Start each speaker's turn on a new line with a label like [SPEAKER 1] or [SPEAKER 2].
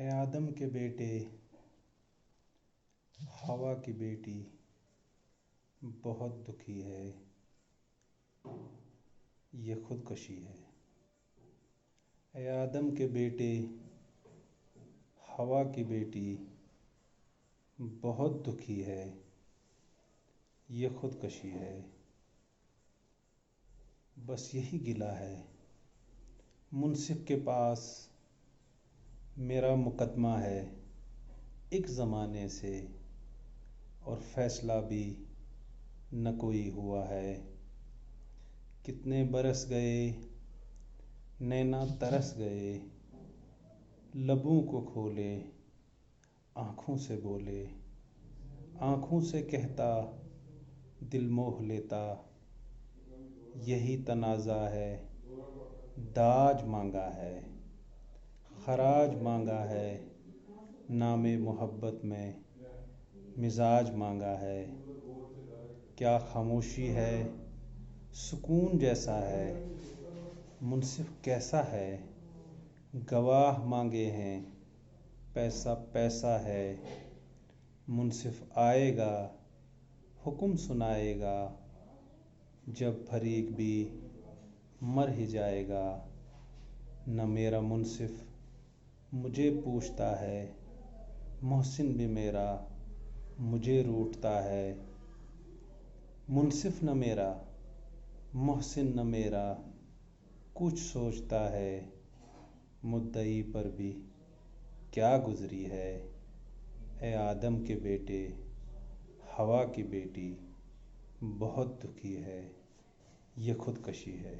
[SPEAKER 1] اے آدم کے بیٹے، ہوا کی بیٹی بہت دکھی ہے، یہ خودکشی ہے۔ اے آدم کے بیٹے، ہوا کی بیٹی بہت دکھی ہے، یہ خودکشی ہے۔ بس یہی گلہ ہے منصف کے پاس، میرا مقدمہ ہے ایک زمانے سے، اور فیصلہ بھی نہ کوئی ہوا ہے۔ کتنے برس گئے، نینا ترس گئے، لبوں کو کھولے، آنکھوں سے بولے، آنکھوں سے کہتا، دل موہ لیتا۔ یہی تنازع ہے، داج مانگا ہے، خراج مانگا ہے، نام محبت میں مزاج مانگا ہے۔ کیا خاموشی ہے، سکون جیسا ہے، منصف کیسا ہے؟ گواہ مانگے ہیں، پیسہ پیسہ ہے، منصف آئے گا، حکم سنائے گا، جب فریق بھی مر ہی جائے گا۔ نہ میرا منصف مجھے پوچھتا ہے، محسن بھی میرا مجھے روٹھتا ہے۔ منصف نہ میرا، محسن نہ میرا، کچھ سوچتا ہے، مدعی پر بھی کیا گزری ہے۔ اے آدم کے بیٹے، ہوا کی بیٹی بہت دکھی ہے، یہ خودکشی ہے۔